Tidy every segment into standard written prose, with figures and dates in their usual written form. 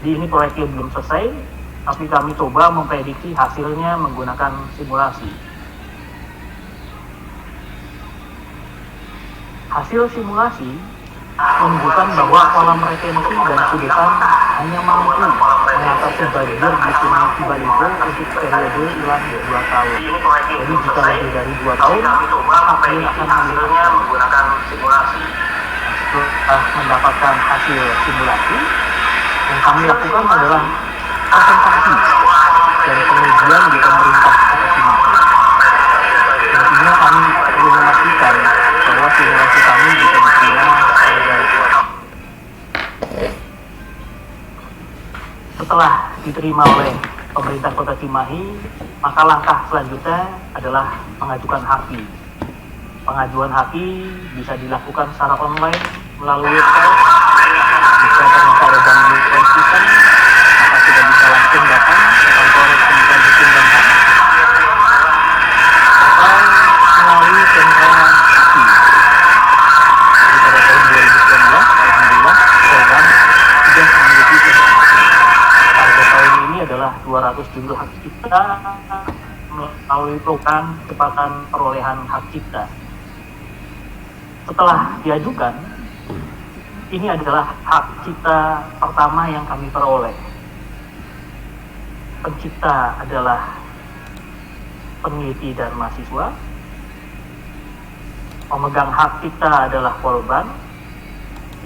Jadi ini proyeknya belum selesai, tapi kami coba memprediksi hasilnya menggunakan simulasi. Hasil simulasi menunjukkan bahwa kolam retensi dan sudetan hanya mampu mengatasi banjir di Sungai Cibaligo untuk periode ulang 2 tahun. Jadi jika lebih dari 2 tahun, hasil akan menggunakan simulasi. Setelah mendapatkan hasil simulasi, yang kami lakukan adalah presentasi dan pengujian di pemerintah Kota Cimahi. Intinya kami perlu memastikan bahwa simulasi kami bisa diterima oleh baik. Setelah diterima oleh pemerintah Kota Cimahi, maka langkah selanjutnya adalah mengajukan HAKI. Pengajuan HAKI bisa dilakukan secara online melalui website. Jika ternyata ada gangguan sistem, maka kita bisa langsung datang ke kantor Kementerian Hukum dan HAM atau melalui sentra HAKI. Jadi pada tahun 2019, alhamdulillah program sudah memiliki sentra HAKI. Target tahun ini adalah 200 jumlah hak cipta melalui program kecepatan perolehan hak cipta. Setelah diajukan, ini adalah hak cipta pertama yang kami peroleh. Pencipta adalah peneliti dan mahasiswa. Pemegang hak cipta adalah korban.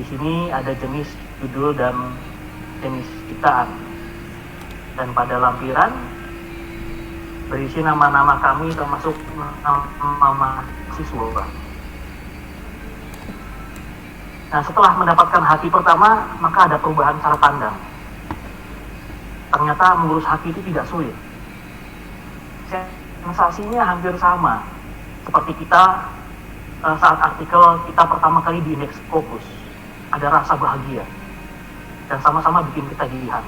Di sini ada jenis judul dan jenis ciptaan. Dan pada lampiran berisi nama-nama kami termasuk nama mahasiswa. Nah, setelah mendapatkan haki pertama, maka ada perubahan cara pandang. Ternyata mengurus haki itu tidak sulit. Sensasinya hampir sama seperti kita saat artikel kita pertama kali di indeks Scopus. Ada rasa bahagia dan sama-sama bikin kita giliran.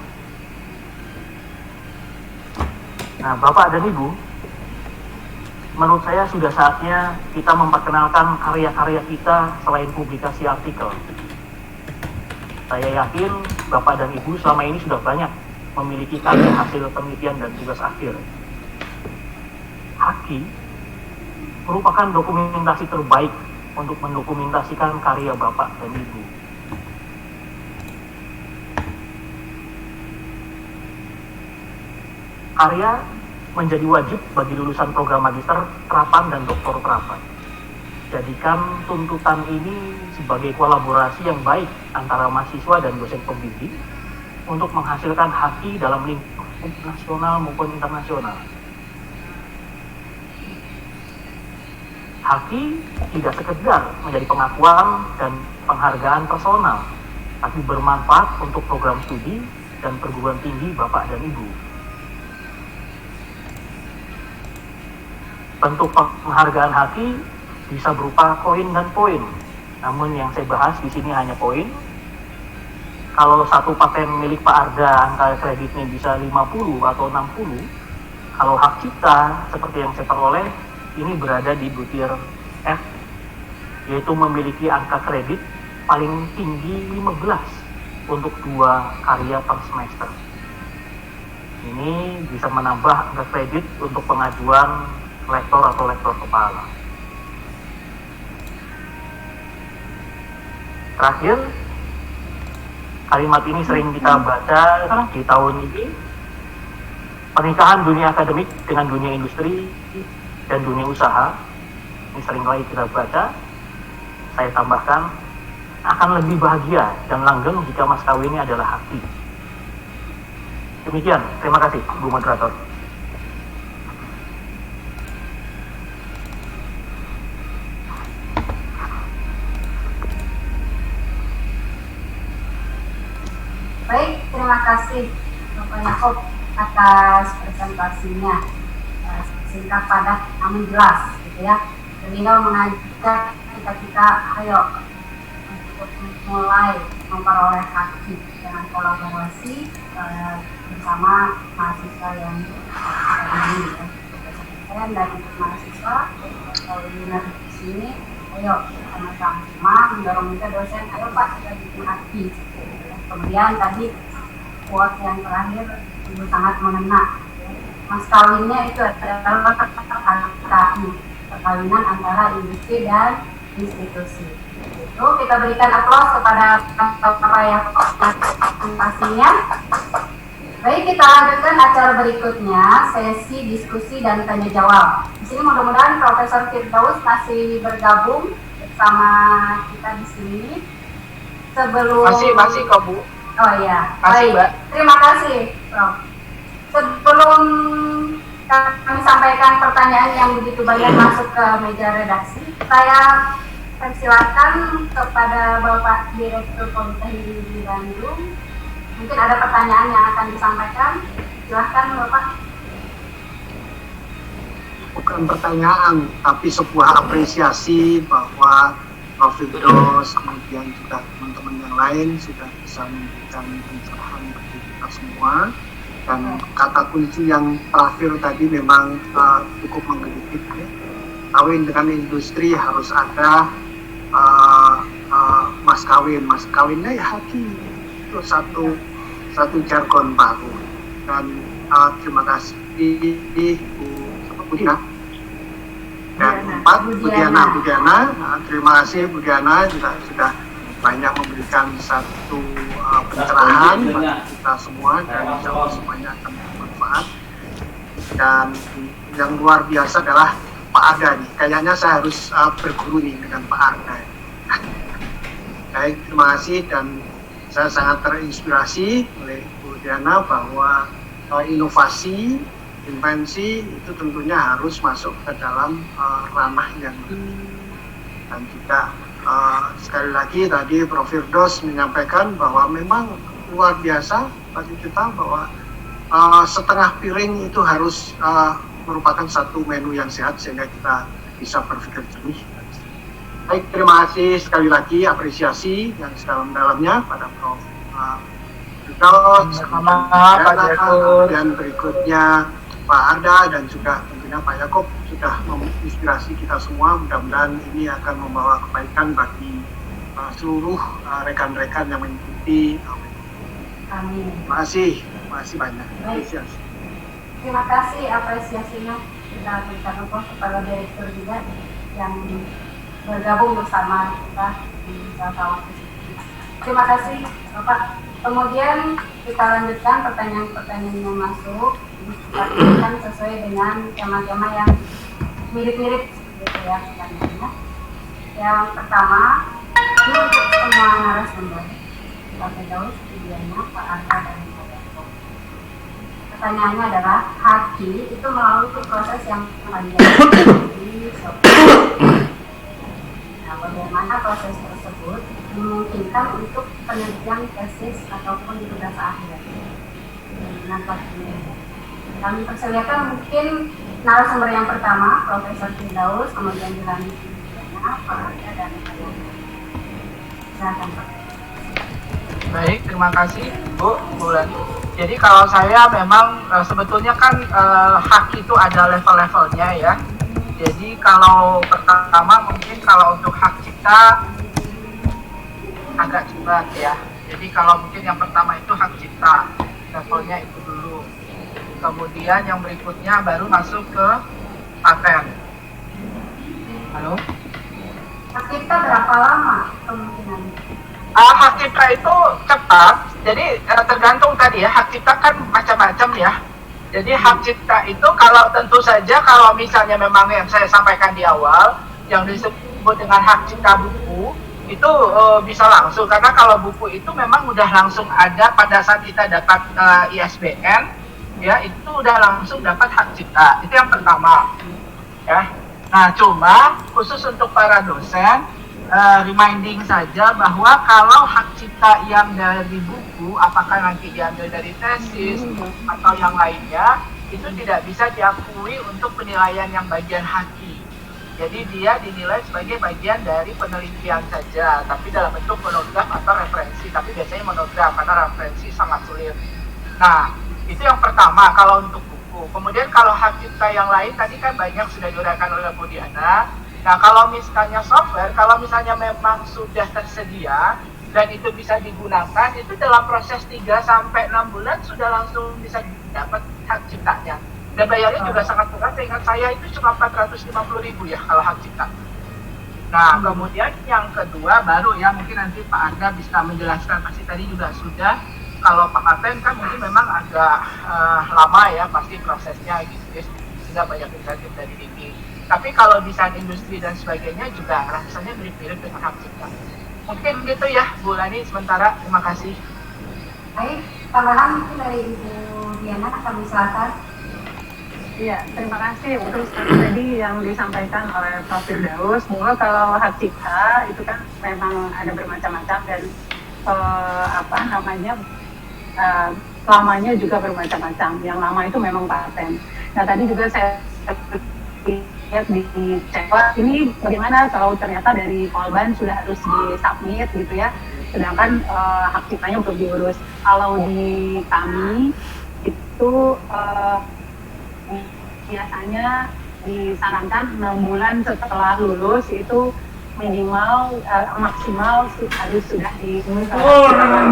Nah, Bapak dan Ibu, menurut saya sudah saatnya kita memperkenalkan karya-karya kita selain publikasi artikel. Saya yakin Bapak dan Ibu selama ini sudah banyak memiliki karya hasil penelitian dan tugas akhir. Haki merupakan dokumentasi terbaik untuk mendokumentasikan karya Bapak dan Ibu. Karya menjadi wajib bagi lulusan program magister, terapan, dan doktor terapan. Jadikan tuntutan ini sebagai kolaborasi yang baik antara mahasiswa dan dosen pembimbing untuk menghasilkan haki dalam lingkup nasional maupun internasional. Haki tidak sekedar menjadi pengakuan dan penghargaan personal, tapi bermanfaat untuk program studi dan perguruan tinggi Bapak dan Ibu. Bentuk penghargaan haki bisa berupa koin dan poin. Namun yang saya bahas di sini hanya poin. Kalau satu paten milik Pak Arda angka kreditnya bisa 50 atau 60, kalau hak cipta seperti yang saya peroleh ini berada di butir F, yaitu memiliki angka kredit paling tinggi 15 untuk 2 karya per semester. Ini bisa menambah angka kredit untuk pengajuan lektor atau lektor kepala. Terakhir, kalimat ini sering kita baca di tahun ini. Pernikahan dunia akademik dengan dunia industri dan dunia usaha, ini sering kali kita baca. Saya tambahkan, akan lebih bahagia dan langgeng jika mas kawinnya adalah haki. Demikian, terima kasih Bu Moderator. Baik, terima kasih Bapak Yaakob atas presentasinya. Singkat, padat, namun jelas, gitu ya. Beliau mengajak kita ayo untuk mulai memperoleh haki dengan kolaborasi bersama mahasiswa yang ada ini, ya. Dosen dan untuk mahasiswa atau webinar di sini, ayo sama-sama mendorong kita dosen, ayo Pak kita bikin haki. Kemudian tadi quote yang terakhir itu sangat mengena. Mas kawinnya itu adalah KKI, perkawinan antara industri dan institusi. Itu kita berikan aplaus kepada Pak Yakob presentasinya. Baik, kita lanjutkan acara berikutnya, sesi diskusi dan tanya jawab. Di sini mudah-mudahan Profesor Firdaus masih bergabung bersama kita di sini. Sebelum masih kok Bu. Oh iya, Masih, baik. Mbak. Terima kasih, Prof. Sebelum kami sampaikan pertanyaan yang begitu banyak masuk ke meja redaksi, saya persilakan kepada Bapak Direktur Politeknik di Bandung. Mungkin ada pertanyaan yang akan disampaikan. Silahkan Bapak. Bukan pertanyaan, tapi sebuah apresiasi bahwa Prof. Firdaus, kemudian juga teman-teman yang lain sudah bisa memberikan pencerahan bagi kita semua. Dan kata kunci yang terakhir tadi memang cukup menggelitik. Ya. Kawin dengan industri harus ada mas kawin. Mas kawinnya ya haki. Itu satu jargon baru. Dan terima kasih Bu Budina. Dan Bu Diana, terima kasih Bu Diana juga sudah banyak memberikan satu pencerahan bagi kita semua dan insya Allah semuanya akan bermanfaat. Dan yang luar biasa adalah Pak Arda nih. Kayaknya saya harus berguru nih dengan Pak Arda. Baik, terima kasih dan saya sangat terinspirasi oleh Bu Diana bahwa inovasi, invensi itu tentunya harus masuk ke dalam ranah yang dan juga sekali lagi tadi Prof. Firdaus menyampaikan bahwa memang luar biasa bagi kita bahwa setengah piring itu harus merupakan satu menu yang sehat sehingga kita bisa berpikir jernih. Baik, terima kasih sekali lagi, apresiasi yang sedalam-dalamnya pada Prof. Firdaus, dan berikutnya Pak Arda dan juga tentunya Pak Yakob sudah menginspirasi kita semua. Mudah-mudahan ini akan membawa kebaikan bagi seluruh rekan-rekan yang mengikuti. Amin. Terima kasih banyak. Apresiasi. Terima kasih apresiasinya kita berikan kepada direktur juga yang bergabung bersama kita di salah satu. Terima kasih Bapak. Kemudian kita lanjutkan pertanyaan-pertanyaan yang masuk. Kita sesuai dengan tema-tema yang mirip-mirip gitu ya pertanyaannya. Yang pertama, ini untuk semua narasumber, Pak Firdaus, Diana, Pak Arda, dan Pak Yakob. Pertanyaannya adalah, haki itu melalui proses yang panjang di Nah, bagaimana proses tersebut memungkinkan untuk penelitian tesis ataupun tugas akhir. Kami persilakan mungkin narasumber yang pertama, Profesor Firdaus, kemudian dilanjutkan Diana, Pak Arda, dan Pak Yakob. Silakan Pak. Baik, terima kasih Bu Lani. Jadi kalau saya memang sebetulnya kan hak itu ada level-levelnya ya. Jadi kalau pertama mungkin kalau untuk hak cipta agak cepat ya. Jadi kalau mungkin yang pertama itu hak cipta, levelnya itu dulu. Kemudian yang berikutnya baru masuk ke paten. Halo? Hak cipta berapa lama kemungkinan? Hak cipta itu cepat. Jadi tergantung tadi ya, hak cipta kan macam-macam ya. Jadi hak cipta itu kalau tentu saja kalau misalnya memang yang saya sampaikan di awal yang disebut dengan hak cipta buku itu bisa langsung, karena kalau buku itu memang udah langsung ada pada saat kita dapat ISBN ya, itu udah langsung dapat hak cipta. Itu yang pertama ya. Nah, cuma khusus untuk para dosen reminding saja bahwa kalau hak cipta yang dari buku, apakah nanti diambil dari tesis atau yang lainnya, itu tidak bisa diakui untuk penilaian yang bagian haki. Jadi dia dinilai sebagai bagian dari penelitian saja, tapi dalam bentuk monograf atau referensi. Tapi biasanya monograf karena referensi sangat sulit. Nah, itu yang pertama kalau untuk buku. Kemudian kalau hak cipta yang lain tadi kan banyak sudah diuraikan oleh Bu Diana. Nah, kalau misalnya software, kalau misalnya memang sudah tersedia, dan itu bisa digunakan, itu dalam proses 3-6 bulan sudah langsung bisa dapat hak ciptanya. Dan bayarnya juga sangat murah. Ingat saya itu cuma 450.000 ya kalau hak cipta. Nah, kemudian yang kedua baru ya, mungkin nanti Pak Arga bisa menjelaskan, pasti tadi juga sudah. Kalau paten kan mungkin memang agak lama ya pasti prosesnya gitu ya, sehingga banyak insentif dari DIPI. Tapi kalau desain industri dan sebagainya juga rasanya mirip-mirip dengan hak cipta. Mungkin gitu ya Bu Lani sementara, terima kasih. Baik, tambahan mungkin dari Ibu Diana, kami silakan. Iya, terima kasih untuk tadi yang disampaikan oleh Prof. Firdaus bahwa kalau hak cipta itu kan memang ada bermacam-macam dan lamanya juga bermacam-macam. Yang lama itu memang paten. Nah tadi juga saya lihat di cekot ini bagaimana kalau ternyata dari Polban sudah harus disubmit gitu ya, sedangkan hak ciptanya belum diurus. Kalau di kami itu biasanya disarankan 6 bulan setelah lulus itu minimal maksimal harus sudah diurus.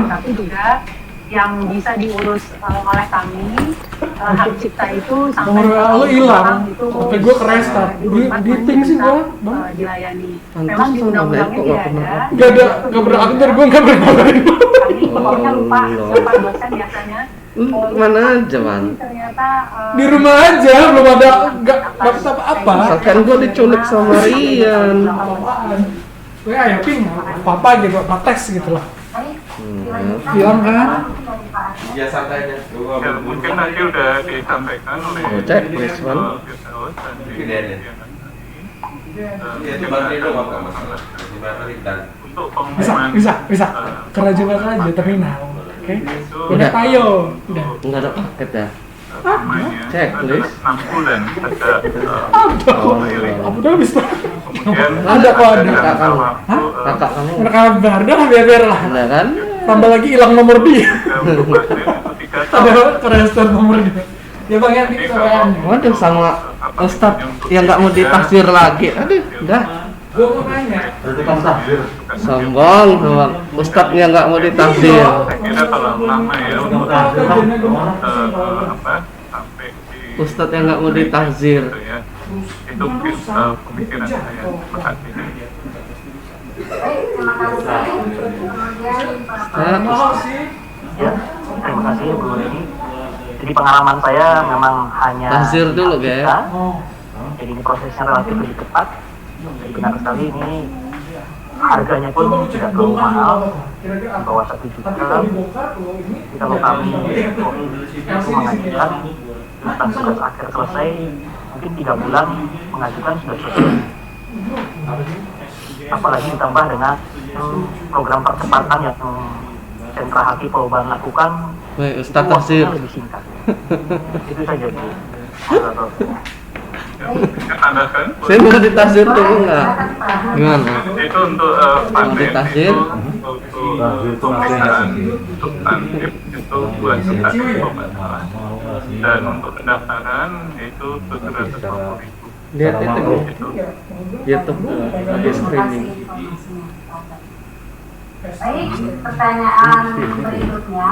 Tapi juga yang bisa diurus oleh kami hak cipta itu sampai lu hilang itu sampai gue restart di ting sih gue dilayani. Memang di undang-undangnya nggak ada nggak beraktor, gue nggak berkabarin. kami pokoknya lupa dosen biasanya. Mana aja, Man? Ternyata Di rumah aja, belum ada, nggak dapat apa-apa. Kan gue diculik sama Rian. Gue ya ping, apa gitu, apa tes gitu lah. Hilang kan? Iya santainya. Ya, mungkin nanti udah disampaikan oleh Cek, please, Man. Firdaus dan Iya, coba dulu apa masalah? untuk pengumuman Bisa. Karena juga aja terminal. Oke. Udah tayo. Udah. Enggak ada paket ya? namanya Cek, please. 6 bulan ada Apa udah bisa? kemudian Ada kok, ada. Kakak kamu. waktu, Kakak kamu. Ada kabar, biar lah. Ada kan? Tambah lagi hilang nomor dia. untuk pasien itu 3 tahun. Ada kerester nomor dia. Ya bang ya, ini soalnya. Waduh, sama Ustadz yang nggak mau ditafsir lagi. Aduh, udah. Gue mau nanya. Sombong sama Ustadz yang nggak mau ditafsir. Saya kira kalau lama ya untuk sampai di Ustadz yang nggak mau ditafsir. gitu ya. Itu mungkin pemikiran saya saat ini. Baik, terima kasih. Kemudian Ya, terima kasih Bu Leni. Jadi pengalaman saya memang hanya Tahsir dulu, guys. Jadi ini prosesnya relatif lebih cepat. Jadi benar sekali ini harganya pun tidak terlalu mahal, di bawah 1 juta. Jadi kalau kami itu mengajukan tentang tugas akhir selesai, mungkin 3 bulan mengajukan sudah selesai. Apalagi ditambah dengan program percepatan yang sentra haki Polban lakukan, Baik, Ustadz tafsir. lebih singkat. Itu saja Bu. Tambahkan Saya mau ditafsir dulu nggak? Gimana? itu untuk Mau ditafsir? untuk pemeriksaan untuk tantip itu 2 juta pembayaran, dan untuk pendaftaran itu 750.000. Lihat itu Itu YouTube lagi streaming. Baik, pertanyaan berikutnya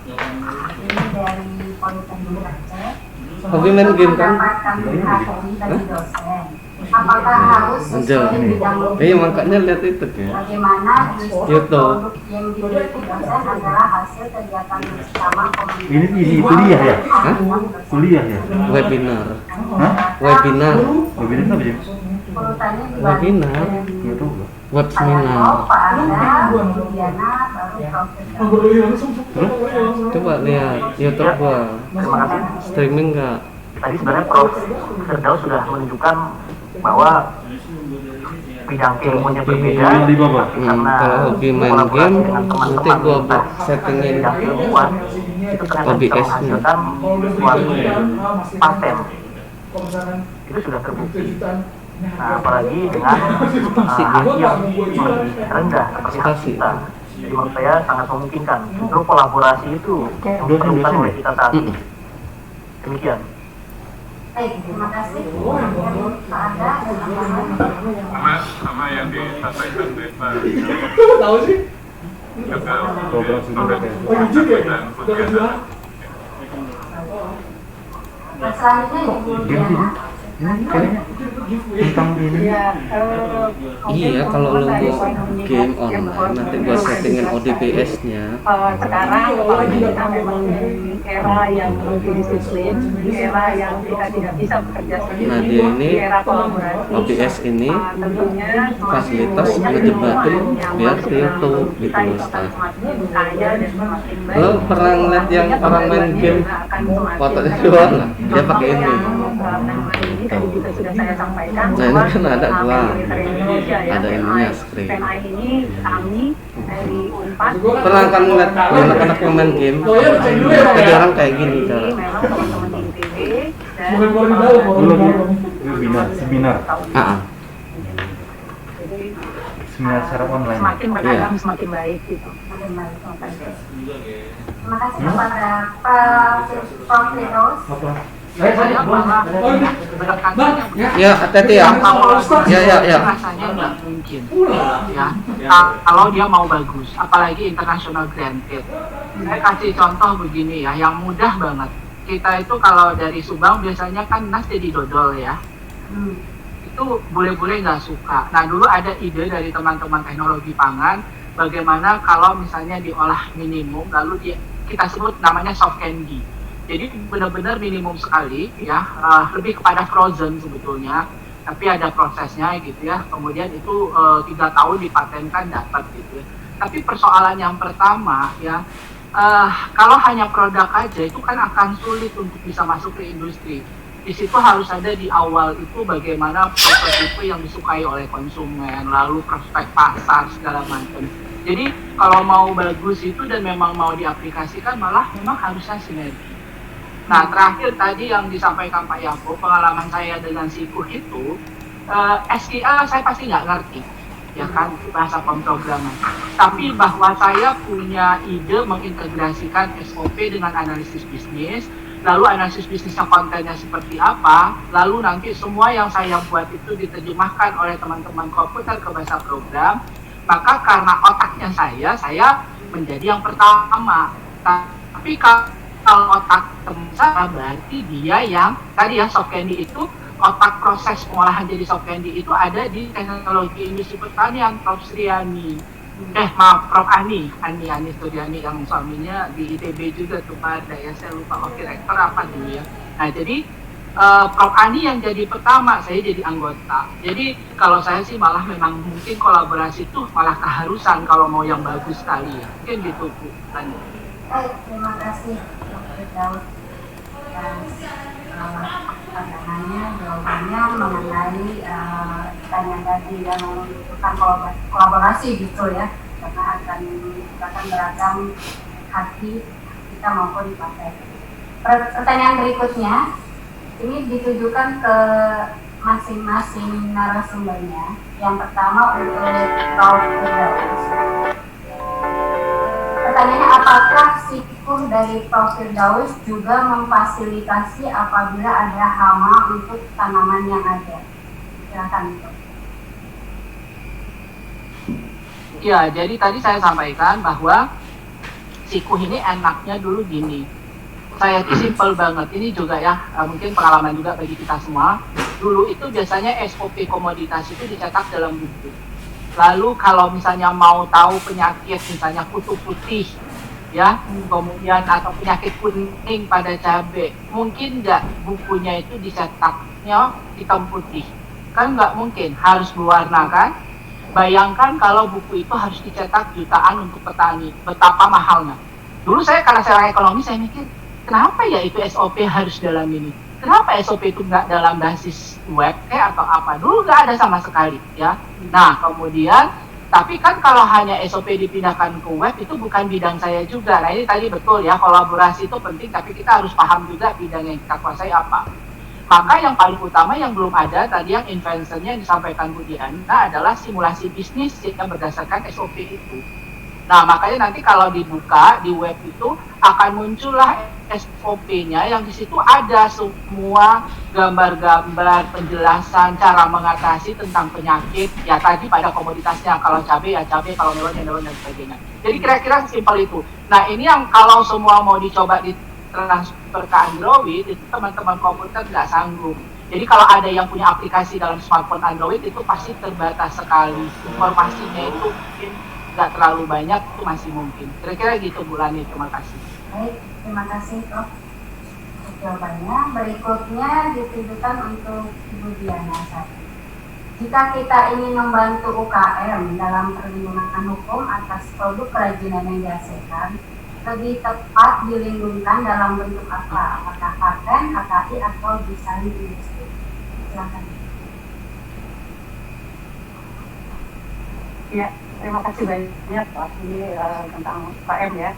ini dari Politeknik Aceh. Hobi main game kan? Mendapatkan PHKI bagi dosen. Apakah harus sesuai bidang Iya, makanya lihat itu ya. bagaimana justru YouTube. produk yang dimiliki dosen adalah hasil kegiatan bersama komunitas. Ini kuliah ya? Hah? Kuliah ya? Webinar. Hah? Webinar. Webinar apa sih? Urutannya Webinar. Nggak tahu gua. Web Pak seminar. Anda, Bu Diana, baru Prof. Coba lihat YouTube gua. Terima kasih. Streaming nggak? Tadi sebenarnya Prof. Firdaus sudah menunjukkan bahwa bidang ilmunya berbeda, Yang di bawah. karena Kalau hobi main kolaborasi game, dengan nanti teman-teman gua lintas settingin bidang ilmuwan itu ternyata OBS bisa nya. menghasilkan suatu paten. Itu sudah terbukti. Nah, apalagi dengan haki yang lebih rendah seperti hak kita. Jadi menurut saya sangat memungkinkan. Justru kolaborasi itu yang diperlukan oleh kita saat ini. Demikian. Baik, terima kasih. Kemudian Pak Anda dan sama yang disampaikan oleh Pak. juga Program studi BPS. Oh, wujud ya? Udah kedua. Nah, selanjutnya Kok Ibu game sih? Diana. Ini kayaknya tentang ini. Ya, Iya, kalau lo mau game online nanti gua settingin ODPS-nya. Sekarang kalau kita memang di era yang multidisiplin, di era yang kita tidak bisa bekerja sendiri, Nah, dia ini di era kolaborasi, OBS ini tentunya fasilitas semakin ngejebatin yang biar masuk dia dalam tuh tubuh gitu kita loh, itu akan Staf. semakin kaya dan semakin baik. Lo pernah ngeliat yang orang main game fotonya doang nggak? Dia pakai ini. Ini tadi juga sudah saya sampaikan Nah, ini kan ada gua. militer Indonesia ya, Ada ininya, screen. PMI ini kami dari Unpad Pernah kan ngeliat anak-anak yang main game? Oh iya, cek dulu ya, Pak, Jadi ya? orang kayak gini ini cara. memang teman-teman di ITB dan Bukan baru di dalam, baru Lu di lagi dalam. seminar Ah, jadi seminar secara online. semakin berkembang Iya. semakin baik gitu. Terima kasih kepada Pak Prof. Firdaus. Apa? Saya malah Oh, ini. berangkatnya Ya. ya hati-hati ya. Ya. rasanya nggak mungkin ya. Kalau dia mau bagus, apalagi international granted. Saya kasih contoh begini ya, yang mudah banget. Kita itu kalau dari Subang biasanya kan nas jadi dodol ya. Itu boleh-boleh nggak suka. Nah, dulu ada ide dari teman-teman teknologi pangan, bagaimana kalau misalnya diolah minimum lalu kita sebut namanya soft candy. Jadi benar-benar minimum sekali ya, lebih kepada frozen sebetulnya, tapi ada prosesnya gitu ya. Kemudian itu 3 tahun dipatenkan dapat gitu ya. Tapi persoalan yang pertama ya, kalau hanya produk aja itu kan akan sulit untuk bisa masuk ke industri. Di situ harus ada di awal itu bagaimana prototipe yang disukai oleh konsumen, lalu prospek pasar segala macam. Jadi kalau mau bagus itu dan memang mau diaplikasikan malah memang harusnya sinergi. Nah, terakhir tadi yang disampaikan Pak Yaakob, pengalaman saya dengan Sikuh itu, SIA saya pasti nggak ngerti, ya kan, bahasa pemrograman. Tapi bahwa saya punya ide mengintegrasikan SOP dengan analisis bisnis, lalu analisis bisnisnya kontennya seperti apa, lalu nanti semua yang saya buat itu diterjemahkan oleh teman-teman komputer ke bahasa program, maka karena otaknya saya menjadi yang pertama. Tapi kalau otak teman saya berarti dia yang tadi ya soft candy itu, otak proses pengolahan jadi soft candy itu ada di teknologi industri pertanian, Prof. Sriani. Prof. Ani Suryani yang suaminya di ITB juga tuh pada ya, saya lupa wakil rektor apa dulu ya. Nah jadi Prof. Ani yang jadi pertama, saya jadi anggota. Jadi kalau saya sih malah memang mungkin kolaborasi itu malah keharusan kalau mau yang bagus sekali ya. Mungkin gitu Bu. Baik, terima kasih Prof. Firdaus pandangannya, jawabannya mengenai pertanyaan tadi yang membutuhkan kolaborasi gitu ya, karena akan menggunakan beragam hati kita maupun partai. Pertanyaan berikutnya ini ditujukan ke masing-masing narasumbernya. Yang pertama untuk Prof. Firdaus. Pertanyaannya, apakah Sikuh dari Prof. Firdaus juga memfasilitasi apabila ada hama untuk tanaman yang ada? Silakan. Ya, jadi tadi saya sampaikan bahwa Sikuh ini enaknya dulu gini. Saya itu simple banget. Ini juga ya, mungkin pengalaman juga bagi kita semua. Dulu itu biasanya SOP komoditas itu dicetak dalam buku. Lalu kalau misalnya mau tahu penyakit, misalnya kutu putih, ya, kemudian atau penyakit kuning pada cabai, mungkin nggak bukunya itu dicetaknya hitam putih? Kan nggak mungkin, harus berwarna kan? Bayangkan kalau buku itu harus dicetak jutaan untuk petani, betapa mahalnya. Dulu saya karena saya orang ekonomi, saya mikir, kenapa ya itu SOP harus dalam ini? Kenapa SOP itu nggak dalam basis web atau apa? Dulu nggak ada sama sekali ya. Nah kemudian, tapi kan kalau hanya SOP dipindahkan ke web itu bukan bidang saya juga. Nah ini tadi betul ya, kolaborasi itu penting, tapi kita harus paham juga bidang yang kita kuasai apa. Maka yang paling utama yang belum ada tadi yang inventionnya yang disampaikan Bu Diana adalah simulasi bisnis yang berdasarkan SOP itu. Nah makanya nanti kalau dibuka di web itu akan muncullah SOP-nya yang di situ ada semua gambar-gambar penjelasan cara mengatasi tentang penyakit ya tadi pada komoditasnya, kalau cabai ya cabai, kalau melon ya melon dan sebagainya. Jadi kira-kira simpel itu. Nah ini yang kalau semua mau dicoba ditransfer ke Android itu teman-teman komputer nggak sanggup. Jadi kalau ada yang punya aplikasi dalam smartphone Android itu pasti terbatas sekali, informasinya itu mungkin nggak terlalu banyak, itu masih mungkin. Kira-kira gitu Bu Lani, terima kasih. Baik, terima kasih Prof. Jawabannya berikutnya ditujukan untuk Ibu Diana. Jika kita ingin membantu UKM dalam perlindungan hukum atas produk kerajinan yang dihasilkan, lebih tepat dilindungkan dalam bentuk apa? Apakah paten, HKI, atau desain industri? Silakan. Ya, terima kasih banyak Pak ini tentang UKM ya.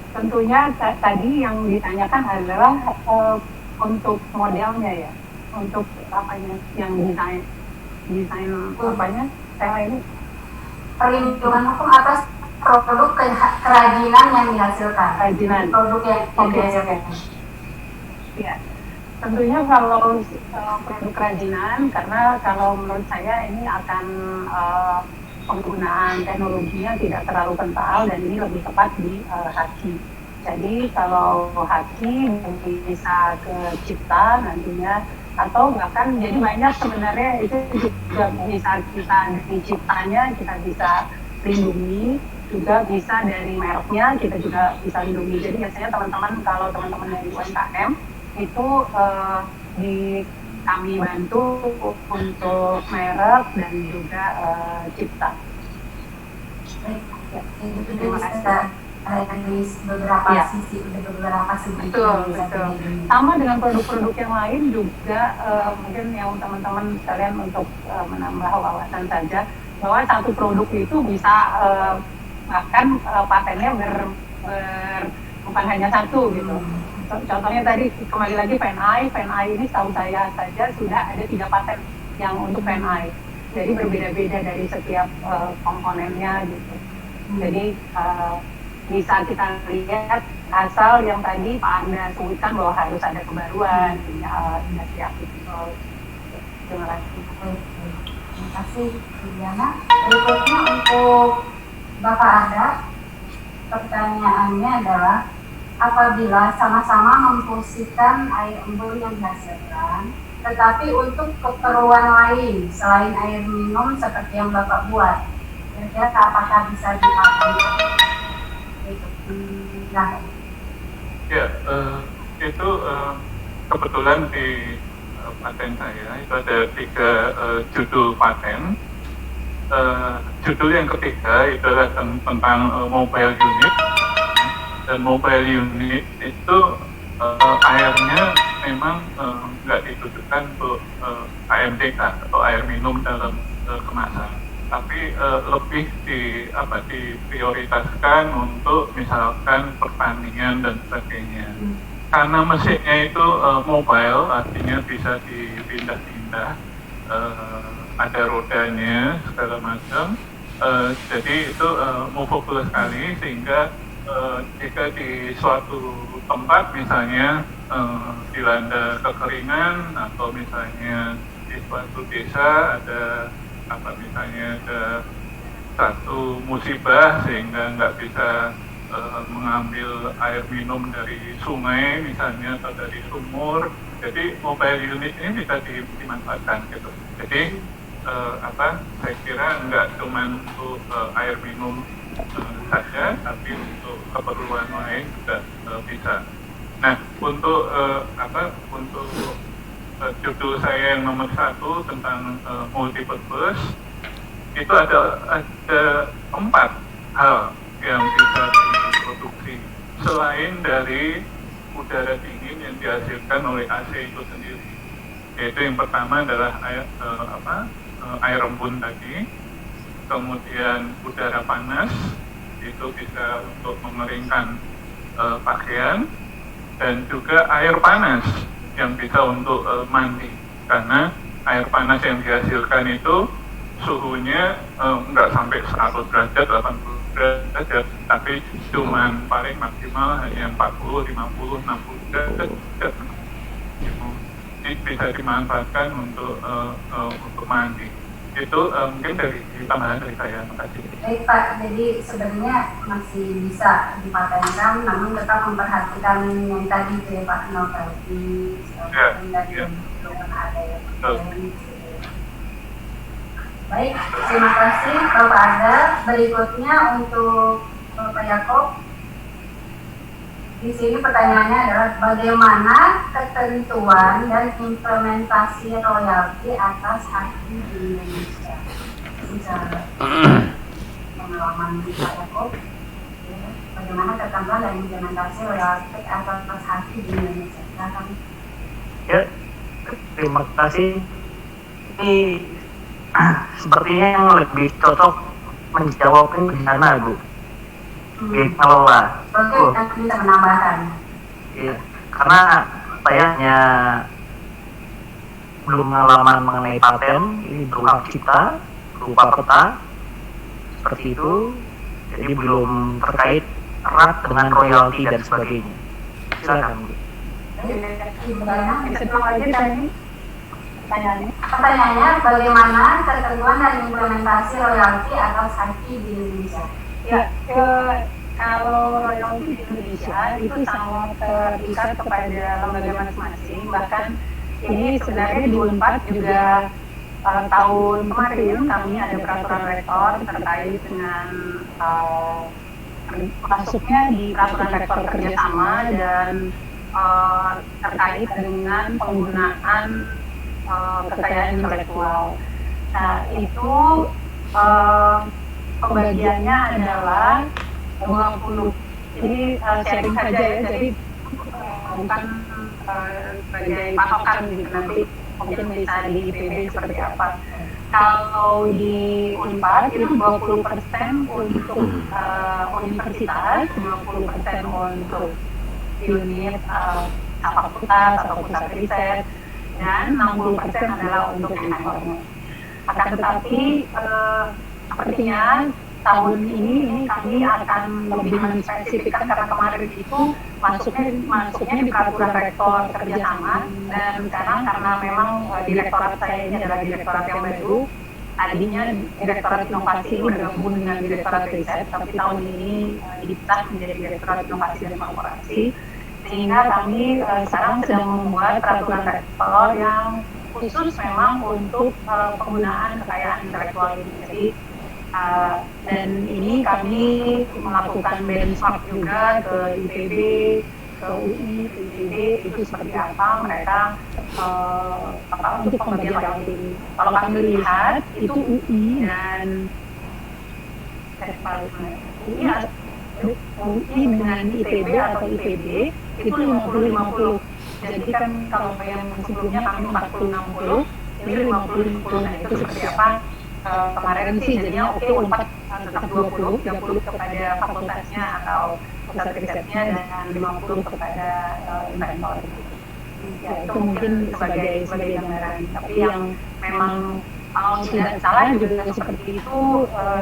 Tentunya tadi yang ditanyakan adalah untuk modelnya ya, untuk apanya yang desain apanya tema ini perlindungan hukum atas produk kerajinan yang dihasilkan. Kerajinan. Produk yang dihasilkan. Ya, tentunya kalau produk kerajinan, karena kalau menurut saya ini akan penggunaan teknologinya tidak terlalu kental dan ini lebih tepat di haki. Jadi kalau haki bisa ke cipta nantinya, atau bahkan jadi banyak sebenarnya itu juga bisa kita dari ciptanya kita bisa lindungi, juga bisa dari mereknya kita juga bisa lindungi. Jadi biasanya teman-teman kalau teman-teman dari UMKM itu kami bantu untuk merek dan juga cipta. Ya, itu bisa dari beberapa sisi, beberapa segi. Betul. Sama dengan produk-produk yang lain juga mungkin yang teman-teman sekalian untuk menambah wawasan saja, bahwa satu produk itu bisa bahkan patennya bukan hanya satu gitu. Contohnya tadi kembali lagi PNI ini setahu saya saja sudah ada 3 paten yang untuk PNI. Jadi berbeda-beda dari setiap komponennya gitu. Jadi bisa kita lihat asal yang tadi Pak Anda sebutkan bahwa harus ada kebaruan di industri artificial. Terima kasih. Terima kasih Diana. Berikutnya untuk Bapak Anda, pertanyaannya adalah apabila sama-sama memfungsikan air embun yang dihasilkan, tetapi untuk keperluan lain selain air minum seperti yang Bapak buat, kira-kira apakah bisa dipakai? Ya, itu kebetulan di paten saya itu ada 3 judul paten. Judul yang ketiga itu adalah tentang mobile unit, dan mobile unit itu airnya memang nggak ditujukan untuk AMDK atau air minum dalam kemasan, tapi lebih diprioritaskan untuk misalkan pertanian dan sebagainya. Karena mesinnya itu mobile, artinya bisa dipindah-pindah, ada rodanya segala macam, jadi itu movable sekali, sehingga jika di suatu tempat misalnya dilanda kekeringan, atau misalnya di suatu desa ada misalnya ada satu musibah sehingga nggak bisa mengambil air minum dari sungai misalnya atau dari sumur, jadi mobile unit ini bisa dimanfaatkan gitu. Jadi saya kira nggak cuma untuk air minum saja, tapi untuk keperluan lain juga bisa. Nah, untuk untuk judul saya yang nomor 1 tentang multipurpose, itu ada 4 hal yang bisa diproduksi selain dari udara dingin yang dihasilkan oleh AC itu sendiri. Yaitu yang pertama adalah air embun tadi, kemudian udara panas itu bisa untuk mengeringkan pakaian, dan juga air panas yang bisa untuk mandi, karena air panas yang dihasilkan itu suhunya nggak sampai 100 derajat, 80 derajat, tapi cuman paling maksimal hanya 40, 50, 60 derajat. Jadi bisa dimanfaatkan untuk mandi. Itu mungkin dari tambahan dari saya. Terima kasih. Baik Pak, jadi sebenarnya masih bisa dipatenkan, namun tetap memperhatikan yang tadi itu ya Pak, novel di belum ada ya. Baik, terima kasih Bapak Ada. Berikutnya untuk Bapak Yakob. Di sini pertanyaannya adalah bagaimana ketentuan dan implementasi royalti atas hakim di Indonesia. Bisa pengalaman Pak Yakob. Bagaimana ketentuan dan implementasi royalti atas hakim di Indonesia. Silakan. Ya, terima kasih. Ini sepertinya yang lebih cocok menjawabkan bencana, Bu. Kalau lah. Oke, kita bisa menambahkan. Ya, karena saya hanya belum pengalaman mengenai paten, ini berupa cipta, berupa peta, seperti itu. Jadi belum terkait erat dengan royalti dan sebagainya. Silakan, Bu. Bisa diulang lagi tadi pertanyaannya? Pertanyaannya, bagaimana ketentuan dan implementasi royalti atas hakim di Indonesia? Ya, kalau royalti di Indonesia itu sangat terikat kepada lembaga masing-masing. Bahkan ini sebenarnya di Unpad juga tahun kemarin kami ada peraturan rektor terkait dengan masuknya di peraturan rektor kerjasama dan terkait dengan penggunaan kekayaan intelektual. Nah itu pembagiannya adalah 20. Jadi sharing saja ya, jadi bukan sebagai patokan gitu, nanti mungkin bisa di IPB seperti apa. Kalau di Unpad itu 20% untuk universitas, 20% untuk unit fakultas atau pusat riset, dan 60% adalah untuk informal. Akan tetapi sepertinya tahun ini kami akan lebih menspesifikkan karena kemarin itu masuknya di peraturan rektor kerjasama, dan sekarang karena memang direktorat saya ini adalah direktorat yang baru, tadinya direktorat inovasi ini bergabung dengan direktorat riset, tapi tahun ini dipecah menjadi direktorat inovasi dan korporasi, sehingga kami sekarang sedang membuat peraturan rektor yang khusus memang untuk penggunaan kekayaan intelektual ini. Jadi dan ini kami melakukan benchmark juga ke IPB, ke UI, ke IPB, itu seperti apa mereka untuk pembagian royalti ini. Kalau kami lihat itu UI dan UI dengan IPB atau IPB itu 50-50. Jadi kan kalau yang sebelumnya kami 40-60, ini 50-50. Nah itu seperti apa? Kemarin sih jadinya oke Unpad tetap 20 kepada fakultasnya atau pusat risetnya dan 50 kepada inventor. Ya itu mungkin sebagai gambaran. Tapi yang memang kalau tidak salah juga seperti itu,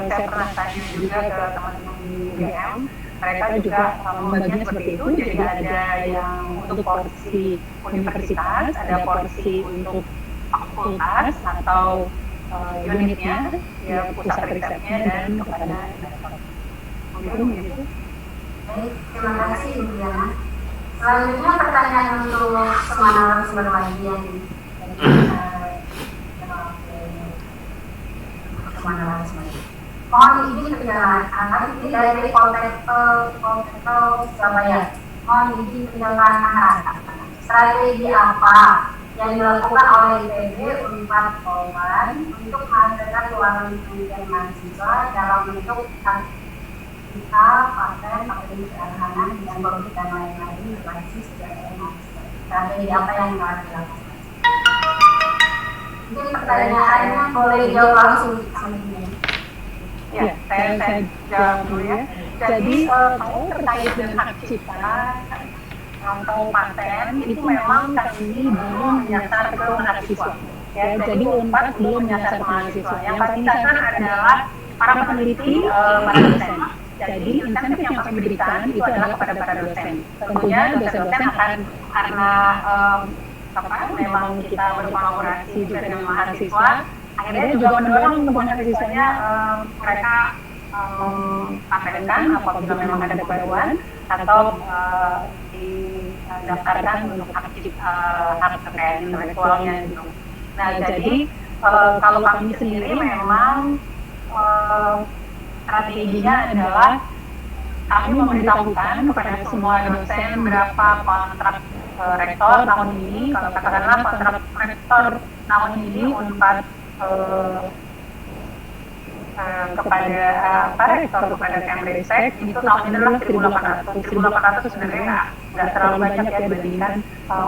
saya pernah tanya juga ke teman-teman di UGM, mereka juga membaginya seperti itu. Jadi ada yang untuk porsi universitas, ada porsi untuk fakultas atau unitnya, ya pusat risetnya dan kepada inventor. Mungkin begitu. Baik, terima kasih Ibu Diana. Selanjutnya pertanyaan untuk semua narasumber lagi yang mohon izin penjelasan ini dari Poltekkes Surabaya. Mohon izin penjelasan strategi apa yang dilakukan oleh IPB Unpad Polban untuk menghasilkan keuangan pendidikan mahasiswa dalam bentuk kita paten paten sederhana dan produk dan lain-lain berbasis dari mahasiswa. Strategi apa yang telah dilakukan? Mungkin pertanyaannya boleh dijawab langsung sama ini. Ya, saya jawab dulu ya. Jadi kalau terkait dengan hak cipta atau paten itu memang kami belum menyasar ke mahasiswa. Ya, jadi Unpad belum menyasar ke mahasiswa. Yang kami sasar adalah para peneliti, para dosen. Jadi insentif yang kami berikan itu adalah kepada para dosen. Tentunya dosen-dosen akan karena memang kita berkolaborasi juga dengan mahasiswa, akhirnya juga mendorong mahasiswanya mereka patenkan apabila memang ada keperluan atau didaftarkan untuk hak kekayaan intelektualnya gitu. Nah, jadi kalau kami sendiri memang strateginya adalah kami memberitahukan kepada semua dosen berapa kontrak rektor tahun ini. Kalau katakanlah kontrak rektor tahun ini Unpad kepada rektor kepada Kemristek itu tahun ini adalah 1.800 sebenarnya nggak terlalu banyak ya dibandingkan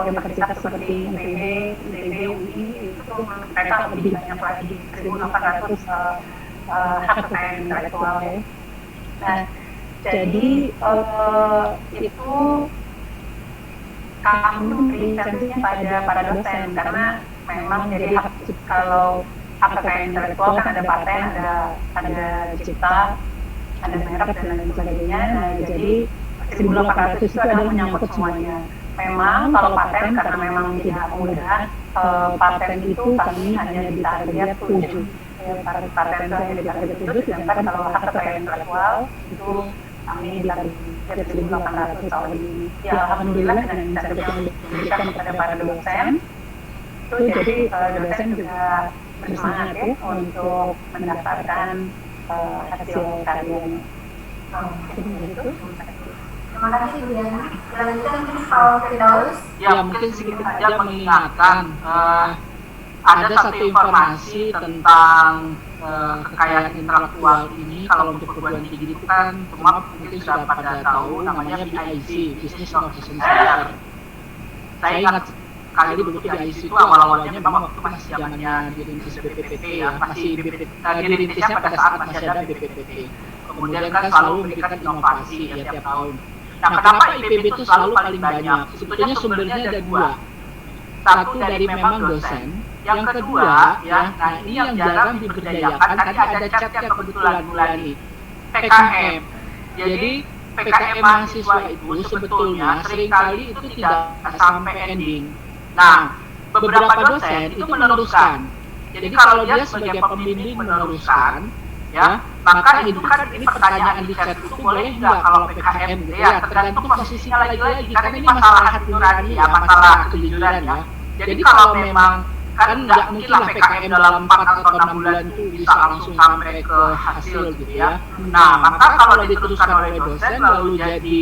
universitas seperti IPB, UI itu mereka lebih banyak lagi 1.800 hak kekayaan intelektual ya. Nah, jadi itu kami memberi insentifnya pada para dosen karena memang jadi kalau hak kekayaan intelektual kan ada paten, ada cipta, ada merek dan lain sebagainya. Nah, jadi 1.800 itu adalah menyangkut semuanya. Memang kalau paten karena memang tidak mudah, paten itu kami hanya ditarget 7. Paten itu hanya ditarget 7, sedangkan kalau hak kekayaan intelektual itu kami ditarget 1.800 tahun ini. Ya, alhamdulillah dengan insentif yang diberikan kepada para dosen, itu jadi dosen juga bersemangat ya untuk mendaftarkan hasil karyanya. Jadi begitu. Terima kasih Bu Yana. Selanjutnya mungkin Pak Firdaus. Ya, mungkin sedikit saja mengingatkan ada satu informasi tentang kekayaan intelektual ini. Kalau untuk perguruan tinggi itu kan semua mungkin sudah pada tahu namanya BIC, Business Innovation Center. Saya ingat kali dulu BIC itu awal-awalnya memang waktu masih zamannya dirintis BPPT ya, masih dirintisnya pada saat masih ada BPPT. Kemudian kan selalu memberikan inovasi ya tiap tahun. Nah, kenapa IPB itu selalu paling banyak? Sebetulnya sumbernya ada dua. Satu dari memang dosen, yang kedua ya, nah ini yang jarang diberdayakan. Tadi ada chatnya kebetulan Mulani, PKM. Jadi PKM mahasiswa itu sebetulnya seringkali itu tidak sampai ending. Nah, beberapa dosen itu meneruskan. Jadi kalau dia sebagai pembimbing meneruskan, ya, maka itu kan ini pertanyaan di chat itu boleh nggak kalau PKM gitu ya, tergantung posisinya lagi-lagi, karena ini masalah hati nurani ya, masalah kejujuran ya. Jadi kalau memang kan nggak mungkin lah PKM dalam 4 atau 6 bulan itu bisa langsung sampai ke hasil gitu ya. Nah, maka kalau diteruskan oleh dosen lalu jadi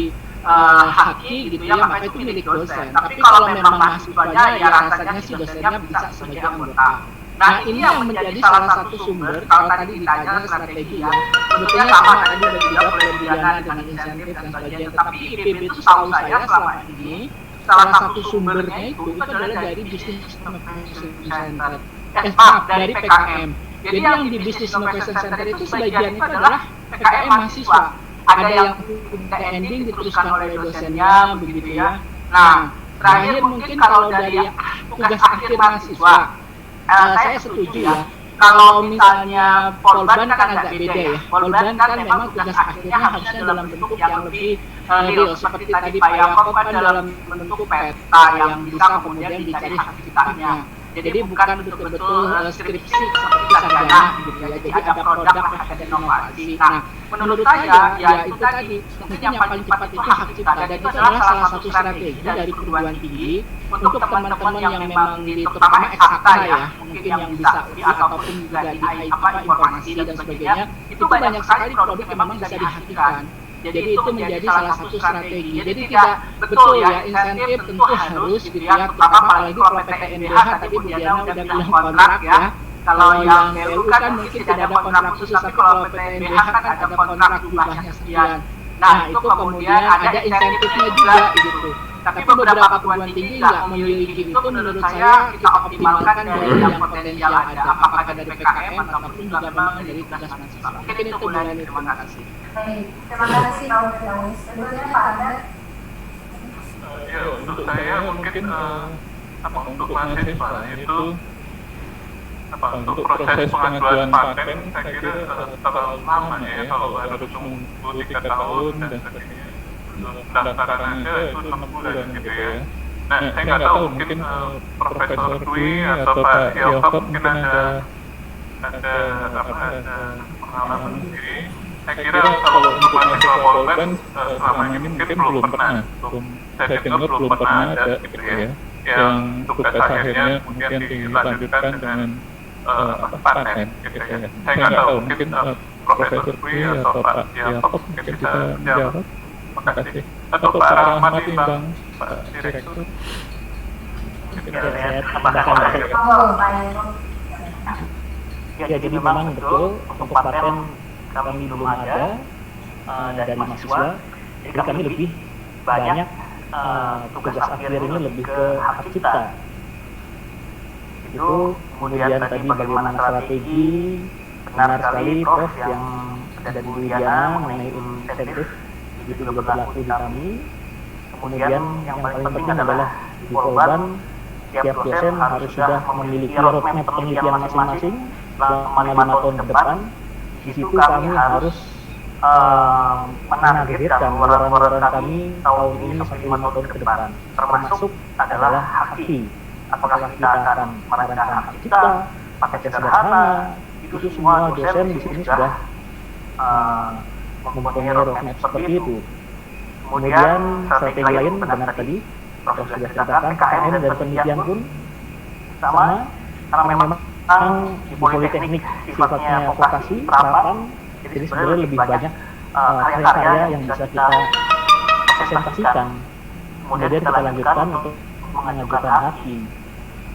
haki gitu ya, maka itu milik dosen. Tapi kalau memang mahasiswanya ya rasanya sih dosennya bisa sebagai anggota. Nah, ini yang menjadi salah satu sumber. Kalau tadi ditanya strategi ya, sebetulnya sama tadi ada juga pemberian dengan insentif dan sebagainya. Tapi IPB itu setahu saya selama ini salah satu sumbernya itu adalah dari Business Innovation Center. Dari PKM. Jadi yang di Business Innovation Center itu sebagian itu adalah PKM mahasiswa. Ada yang ke ending diteruskan oleh dosennya begitu ya. Nah, terakhir mungkin kalau dari tugas akhir mahasiswa, saya setuju ya. Kalau misalnya Polban kan agak beda ya. Polban kan memang tugas akhirnya harusnya dalam bentuk yang lebih real. Seperti tadi Pak Yakob kan dalam bentuk peta yang bisa kemudian dicari hak ciptanya. Jadi bukan betul-betul skripsi seperti sarjana gitu ya. Jadi ada produk, ada inovasi. Nah, menurut saya ya itu tadi mungkin yang paling cepat itu hak cipta, dan itu adalah salah satu strategi dari perguruan tinggi untuk teman-teman yang memang di terutama eksakta ya, mungkin yang bisa UI ataupun juga di informasi dan sebagainya, itu banyak sekali produk yang memang bisa dihakikan. Jadi itu menjadi salah satu strategi. Jadi tidak betul ya, insentif tentu harus gitu ya, terutama apalagi kalau PTNBH tadi Bu Diana udah bilang kontrak ya. Kalau yang BU kan mungkin tidak ada kontrak khusus, tapi kalau PTNBH kan ada kontrak jumlahnya sekian. Nah, itu kemudian ada insentifnya juga gitu. Tapi beberapa perguruan tinggi nggak memiliki itu, menurut saya kita optimalkan dari yang potensial ada, apakah dari PKM ataupun juga memang dari tugas mahasiswa. Mungkin itu Mulani, terima kasih. Baik, terima kasih Pak Firdaus. Selanjutnya Pak Adat. Ya, untuk saya mungkin untuk mahasiswa itu untuk proses pengajuan paten saya kira terlalu lama ya, kalau harus menunggu 3 tahun dan sebagainya. Pendaftaran aja itu 6 bulan gitu ya. Nah, saya nggak tahu, mungkin Profesor Dwi atau Pak Yaakob mungkin ada pengalaman sendiri. Saya kira kalau untuk mahasiswa Polban selama ini mungkin belum pernah, saya dengar belum pernah ada gitu ya, yang tugas akhirnya kemudian dilanjutkan dengan paten gitu ya. Saya nggak tahu, mungkin Profesor Dwi atau Pak Yaakob mungkin bisa menjawab. Terima kasih. Atau Pak Rahmat Bang, Pak Direktur. Saya tambahkan ya, jadi memang betul untuk paten kami belum ada dari mahasiswa, jadi kami lebih banyak tugas akhir ini lebih ke hak cipta. Itu kemudian tadi bagaimana strategi, benar sekali Prof yang ada di Diana mengenai insentif itu juga berlaku di kami. Kemudian yang paling penting adalah di Polban tiap dosen harus sudah memiliki roadmap penelitian masing-masing selama 5 tahun ke depan. Di situ kami harus menargetkan pengeluaran kami tahun ini sampai 5 tahun ke depan, termasuk adalah haki. Apakah kita akan merancang hak cipta, paket sederhana, itu semua dosen di sini sudah mempunyai roadmap seperti itu. Kemudian strategi lain benar tadi Prof sudah ceritakan, PKN dan penelitian pun sama, karena memang di politeknik sifatnya vokasi, terapan, jadi sebenarnya lebih banyak karya-karya yang bisa kita presentasikan. Kemudian kita lanjutkan untuk mengajukan haki.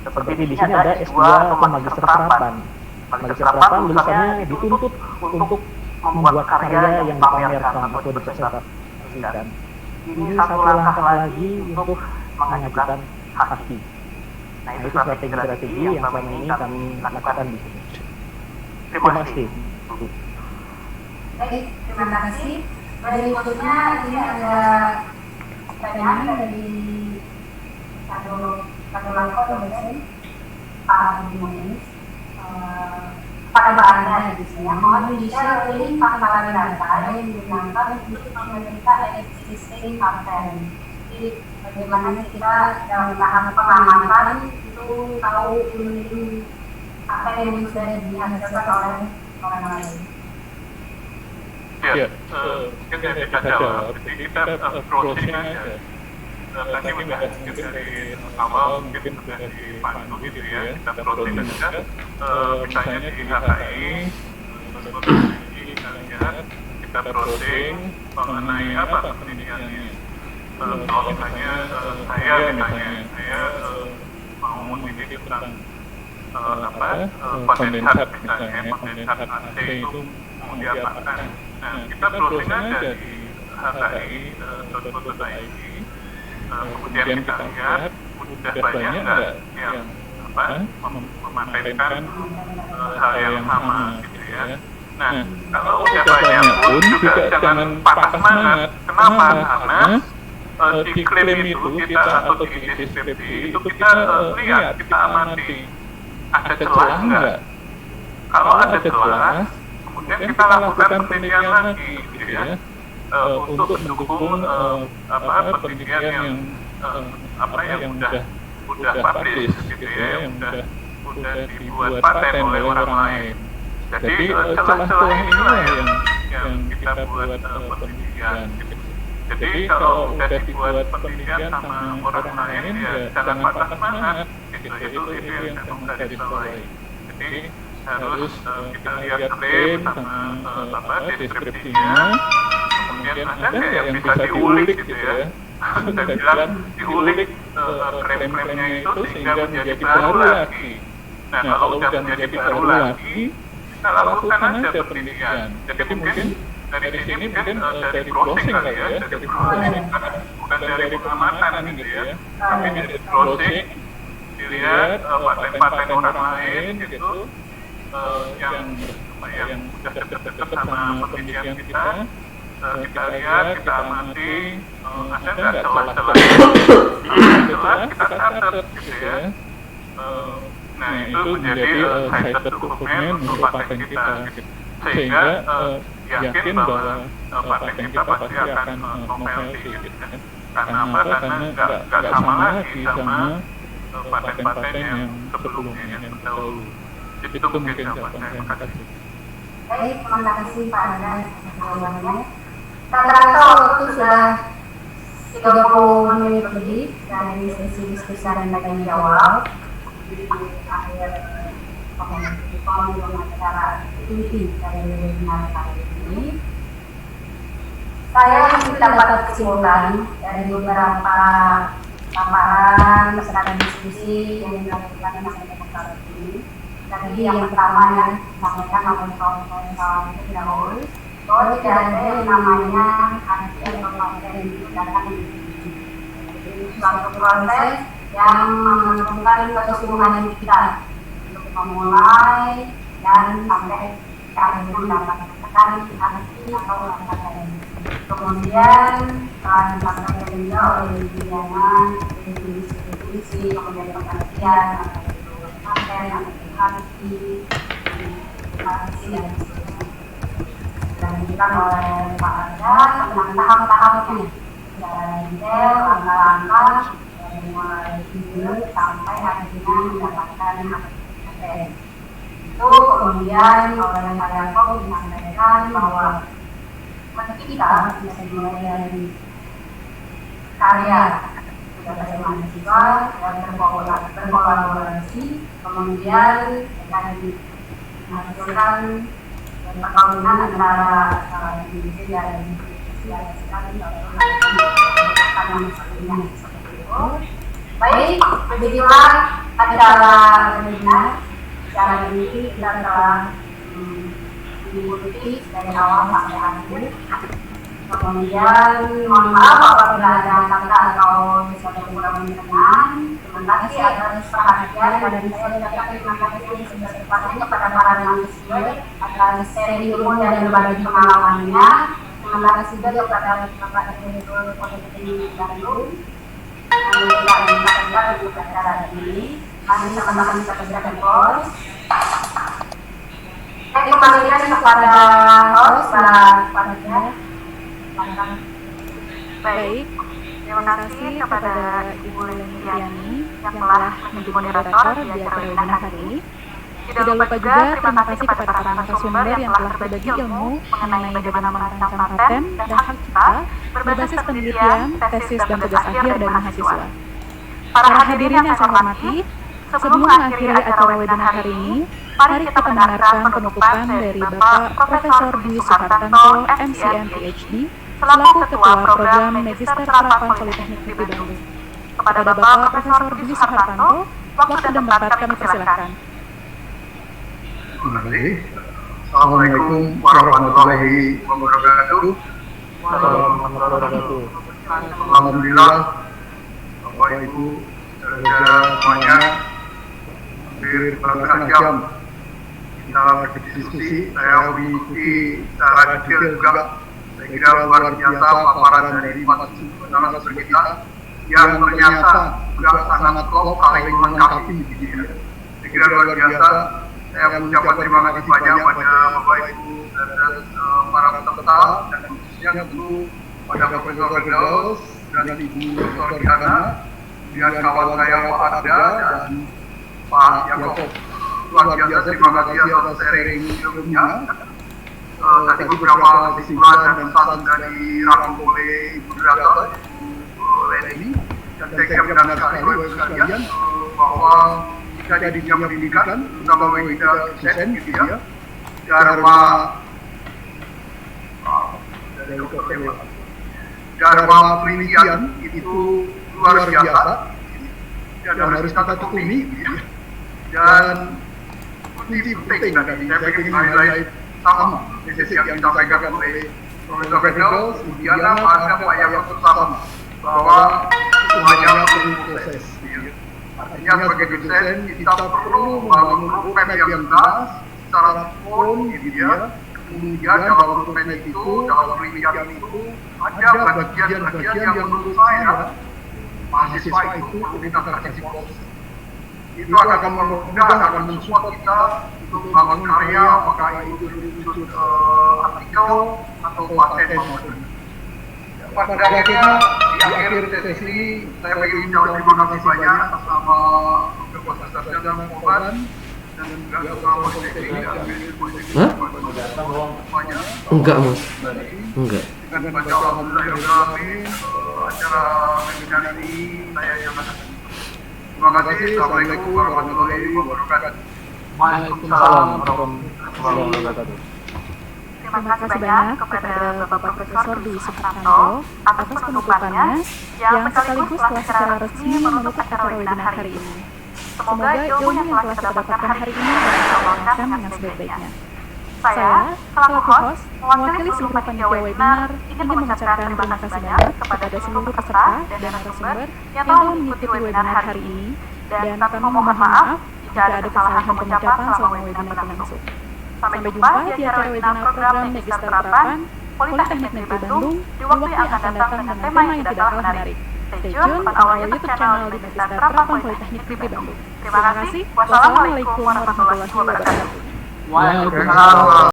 Seperti di sini ada S2 atau magister terapan. Magister terapan lulusannya dituntut untuk membuat karya yang dipamerkan atau dipresentasikan. Ini satu langkah lagi untuk mengajukan haki. Nah, itu strategi-strategi yang selama ini kami lakukan di sini. Terima kasih. Baik, terima kasih. Berikutnya ini ada pertanyaan dari satu langkah dosen Pak Dimas. Pada Anda di sini, mohon di-share link paparan data yang digunakan untuk memeriksa existing pattern. Jadi bagaimana kita dalam tahap pengamatan itu tahu ini apa yang sudah dihasilkan oleh orang lain. Ya, mungkin saya bisa jawab. Jadi kita approaching aja. Tadi udah mungkin dari awal mungkin sudah dipandu gitu ya, kita approaching aja. Misalnya di HKI, kita approaching mengenai apa pendidikannya. Kalau misalnya saya mau mendidik tentang kondensat misalnya, kondensat AC itu mau diapakan. Nah, kita browsing aja di hki.co.id, kemudian kita lihat udah banyak nggak yang mematenkan hal yang sama gitu ya. Nah, kalau udah banyak pun juga jangan patah semangat. Kenapa? Karena di klaim itu kita atau di deskripsi itu kita lihat, kita amati ada celah nggak. Kalau ada celah, kemudian kita lakukan penelitian lagi gitu ya, untuk mendukung penelitian yang yang udah publish gitu ya, yang udah dibuat paten oleh orang lain. Jadi celah-celah inilah yang kita buat penelitian gitu. Jadi kalau udah dibuat penelitian sama orang lain ya jangan patah semangat gitu. Itu yang saya mau garis bawahi. Jadi harus kita lihat klaim sama deskripsinya, kemudian ada nggak yang bisa diulik gitu ya. Saya bilang diulik klaim-klaimnya itu sehingga menjadi baru lagi. Nah, kalau udah menjadi baru lagi, kita lakukan aja penelitian. Jadi mungkin dari sini mungkin dari browsing kali ya, dari browsing, bukan dari pengamatan gitu ya, tapi dari browsing dilihat paten-paten orang lain gitu, yang sudah dekat-dekat sama penelitian kita lihat, kita amati, ada nggak celah-celah, celah kita catat gitu ya. Nah, itu menjadi cited dokumen untuk paten kita. Sehingga yakin bahwa paten kita pasti akan novelty gitu kan. Karena apa? Karena nggak sama lagi sama paten-paten yang sebelumnya, yang terdahulu. Itu mungkin jawaban saya. Terima kasih. Baik, terima kasih Pak Anda jawabannya. Rata-rata waktu sudah 30 menit lebih dari sesi diskusi dan tanya jawab. Di akhir pengunjung acara inti dari webinar kali ini, saya ingin dapat kesimpulan dari beberapa paparan serta diskusi yang dilakukan sampai kali ini. Tadi yang pertama yang disampaikan oleh kawan-kawan itu tidak dahulu, bahwa tidak ada yang namanya hasil atau paten itu datang dari jadi suatu proses yang menentukan kesungguhan kita untuk memulai dan sampai akhirnya mendapatkan hasil atau paten. Kemudian telah disampaikan juga oleh Diana definisi kemudian pengertian paten hati, dan dilanjutkan oleh Pak Arda tentang tahap-tahapnya secara detail, langkah-langkah dari mulai ide sampai akhirnya mendapatkan paten. Itu kemudian oleh Pak Yanto disampaikan bahwa kita bisa dimulai dari karya sebagai mahasiswa dan berkolaborasi, kemudian tadi menghasilkan perkawinan antara individu dan seperti itu. Baik, begitulah acara webinar. Secara ini kita telah diikuti dari awal sampai akhir. Kemudian mohon maaf apabila ada kata atau sesuatu kurang berkenan. Terima kasih atas perhatian dan saya ucapkan terima kasih sebesar-besarnya kepada para narasumber atas sharing ilmu dan berbagi pengalamannya. Terima kasih juga kepada Bapak Direktur Politeknik Bandung yang telah untuk acara ini. Mari sama-sama kita berikan close. Saya kembalikan kepada host Pak Fatia. Baik, terima kasih kepada Ibu Leniani yang telah menjadi moderator di acara webinar hari ini. Tidak lupa juga terima kasih kepada para narasumber yang telah berbagi ilmu mengenai bagaimana merancang paten dan hak cipta berbasis penelitian, tesis, dan tugas akhir dari mahasiswa. Para hadirin yang saya hormati, sebelum mengakhiri acara webinar hari ini, mari kita mendengarkan penutupan dari Bapak Profesor Dwi Suhartanto, MCM PhD, selaku Ketua Program Magister Serapan Politeknik Negeri Bandung. Kepada Bapak Profesor Dwi Suhartanto, waktu dan tempat kami persilakan. Terima kasih. Assalamualaikum warahmatullahi wabarakatuh. Alhamdulillah, Bapak Ibu, saudara semuanya, hampir belasan jam kita berdiskusi. Saya mengikuti secara detail juga. Saya kira luar biasa paparan dari narasumber kita yang ternyata juga sangat klop, saling melengkapi. Saya kira luar biasa. Saya mengucapkan terima kasih banyak pada Bapak Ibu dan para peserta dan khususnya tentu pada Profesor Firdaus dan Ibu Dr. Diana dan kawan saya Pak Arda dan Pak Yakob. Luar biasa, terima kasih atas sharing ilmunya. Tadi beberapa kesimpulan dan pesan dari rangkum oleh Ibu Direktur Leni dan saya kira benar sekali Bapak sekalian bahwa jika di dunia pendidikan, terutama media desain gitu ya, dharma penelitian itu luar biasa dan harus kita tekuni gitu ya. Dan kunci penting tadi saya ingin highlight sama tesis yang disampaikan oleh Profesor Firdaus, Diana, ada Pak Yakob sama bahwa semuanya perlu proses. Artinya sebagai dosen kita perlu membangun roadmap yang jelas secara pun gitu ya. Kemudian dalam roadmap itu, dalam penelitian itu ada bagian-bagian yang menurut saya mahasiswa itu kita kasih proses. itu akan memudahkan, akan mensupport kita untuk membangun karya, apakah itu artikel atau paten maupun. Pada akhirnya di akhir sesi ini saya ingin ucapkan terima kasih banyak atas nama Kekuasaan Sosial dan Korban dan juga ketua Politeknik dan Enggak, Mas. Enggak. dengan baca Alhamdulillahirrahmanirrahim acara webinar ini saya nyatakan. Terima kasih. Assalamualaikum warahmatullahi wabarakatuh. Waalaikumsalam warahmatullahi wabarakatuh. Terima kasih banyak kepada Bapak Profesor Dwi Supriyanto atas penutupannya yang sekaligus telah secara resmi menutup acara webinar hari ini. Semoga ilmu yang telah kita dapatkan hari ini dapat kita amalkan dengan sebaik-baiknya. Saya, selaku host, mewakili seluruh panitia webinar, ingin mengucapkan terima kasih banyak kepada seluruh peserta dan narasumber yang telah mengikuti webinar hari ini, dan kami memohon maaf jika ada kesalahan pengucapan selama webinar berlangsung. Sampai jumpa di acara webinar program Magister Terapan Politeknik Negeri Bandung di waktu yang akan datang dengan tema yang tidak kalah menarik. Stay tune pada our YouTube channel di Magister Terapan Politeknik Negeri Bandung. Terima kasih. Wassalamualaikum warahmatullahi wabarakatuh. Waalaikumsalam.